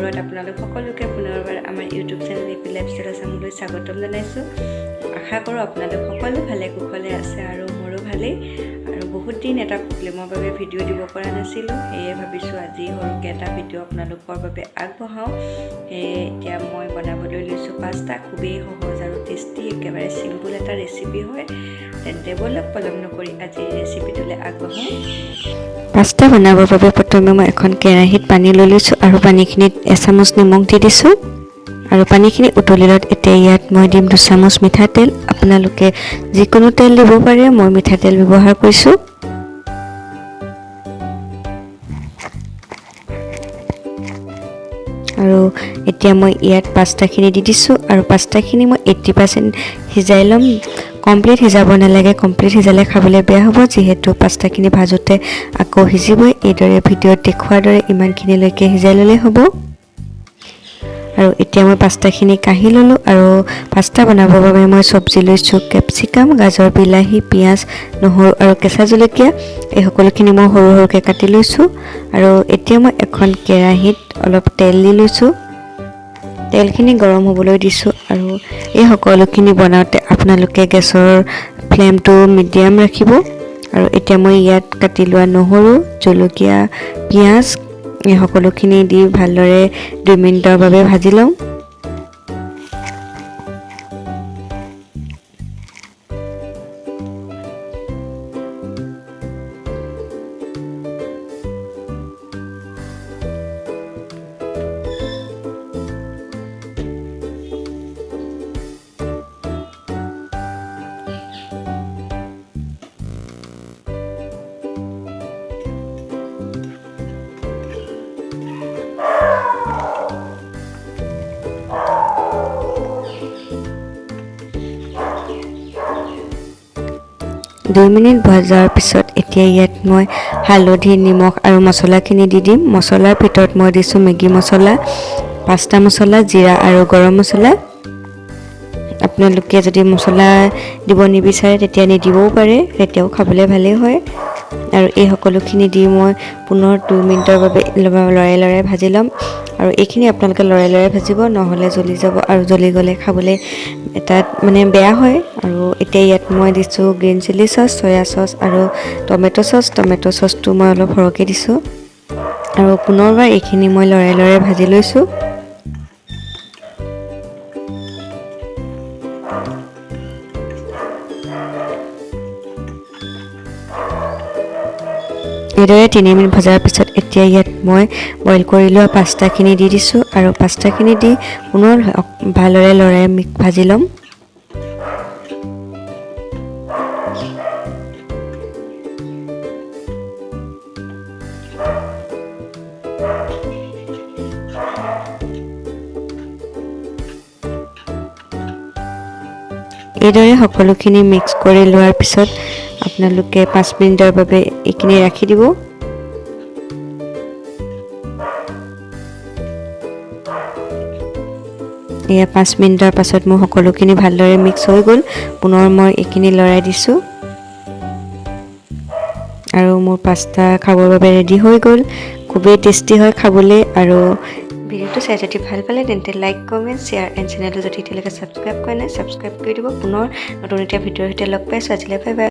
মূৰত আপোনালোক সকলোকে পুনৰবাৰ আমাৰ ইউটিউব চেনেল এপি লাইফষ্টাইল আছামলৈ স্বাগতম জনাইছোঁ। আশা কৰোঁ আপোনালোক সকলো ভালে কুশলে আছে আৰু মোৰো ভালেই। আৰু বহুত দিন এটা প্ৰব্লেমৰ বাবে ভিডিঅ' দিব পৰা নাছিলোঁ, সেয়ে ভাবিছোঁ আজি সৰুকৈ এটা ভিডিঅ' আপোনালোকৰ বাবে আগবঢ়াওঁ। সেয়ে এতিয়া মই বনাবলৈ লৈছোঁ পাস্তা। খুবেই সহজ আৰু টেষ্টি, একেবাৰে চিম্পুল এটা ৰেচিপি হয়। তেন্তে বলক পলম নকৰি আজি ৰেচিপিটোলৈ আগবঢ়াওঁ। পাস্তা বনাবৰ বাবে প্ৰথমে মই এখন কেৰাহীত পানী লৈ লৈছোঁ আৰু পানীখিনিত এচামুচ নিমখ দি দিছোঁ আৰু পানীখিনি উতলিলত এতিয়া ইয়াত মই দিম 2 চামুচ মিঠাতেল। আপোনালোকে যিকোনো তেল দিব পাৰে, মই মিঠাতেল ব্যৱহাৰ কৰিছোঁ। আৰু এতিয়া মই ইয়াত পাস্তাখিনি দি দিছোঁ আৰু পাস্তাখিনি মই 80% সিজাই ল'ম। কমপ্লিট সিজাব নালাগে, কমপ্লিট সিজালে খাবলৈ বেয়া হ'ব, যিহেতু পাস্তাখিনি ভাজোঁতে আকৌ সিজিবই। এইদৰে ভিডিঅ'ত দেখুৱাৰ দৰে ইমানখিনিলৈকে সিজাই ল'লেই হ'ব। আৰু এতিয়া মই পাস্তাখিনি কাঢ়ি ল'লোঁ আৰু পাস্তা বনাবৰ বাবে মই চব্জি লৈছোঁ কেপচিকাম, গাজৰ, বিলাহী, পিঁয়াজ, নহৰু আৰু কেঁচা জলকীয়া। এই সকলোখিনি মই সৰু সৰুকৈ কাটি লৈছোঁ। আৰু এতিয়া মই এখন কেৰাহীত অলপ তেল দি লৈছোঁ। তেলখিনি গৰম হ'বলৈ দিছোঁ আৰু এই সকলোখিনি বনাওঁতে আপোনালোকে গেছৰ ফ্লেমটো মিডিয়াম ৰাখিব। আৰু এতিয়া মই ইয়াত কাটি লোৱা নহৰু, জলকীয়া, পিঁয়াজ এই সকলোখিনি দি ভালদৰে 2 মিনিটৰ বাবে ভাজি লওঁ। দুই মিনিট ভজাৰ পিছত এতিয়া ইয়াত মই হালধি, নিমখ আৰু মছলাখিনি দি দিম। মছলাৰ ভিতৰত মই দিছোঁ মেগী মছলা, পাস্তা মছলা, জিৰা আৰু গৰম মছলা। আপোনালোকে যদি মছলা দিব নিবিচাৰে তেতিয়া নিদিবও পাৰে, তেতিয়াও খাবলৈ ভালেই হয়। আৰু এই সকলোখিনি দি মই পুনৰ 2 মিনিটৰ বাবে লৰাই লৰাই ভাজি ল'ম। আৰু এইখিনি আপোনালোকে লৰাই লৰাই ভাজিব, নহ'লে জ্বলি যাব আৰু জ্বলি গ'লে খাবলৈ তাত বেয়া হয়। আৰু এতিয়া ইয়াত মই দিছোঁ green chilli sauce, soya sauce আৰু টমেট' চচ। টমেট' চচটো মই অলপ সৰহকৈ দিছোঁ আৰু পুনৰবাৰ এইখিনি মই লৰাই লৰাই ভাজি লৈছোঁ। এইদৰে 3 মিনিট ভজাৰ পিছত এতিয়া ইয়াত মই বইল কৰি লোৱা পাস্তাখিনি দি দিছোঁ আৰু পাস্তাখিনি দি পুনৰ ভালদৰে লৰাই ভাজি ল'ম। এইদৰে সকলোখিনি মিক্স কৰি লোৱাৰ পিছত আপোনালোকে 5 মিনিটৰ বাবে এইখিনি ৰাখি দিব। এয়া 5 মিনিটৰ পাছত মোৰ সকলোখিনি ভালদৰে মিক্স হৈ গ'ল। পুনৰ মই এইখিনি লৰাই দিছোঁ আৰু মোৰ পাস্তা খাবৰ বাবে ৰেডি হৈ গ'ল। খুবেই টেষ্টি হয় খাবলৈ। আৰু ভিডিঅ'টো চাই যদি ভাল পালে তেন্তে লাইক, কমেণ্ট, শ্বেয়াৰ এণ্ড চেনেলটো যদি এতিয়ালৈকে ছাবস্ক্ৰাইব কৰা নাই ছাবস্ক্ৰাইব কৰি দিব। পুনৰ নতুন এটা ভিডিঅ'ৰ সৈতে লগ পাইছোঁ। আজিলৈ বাই বাই।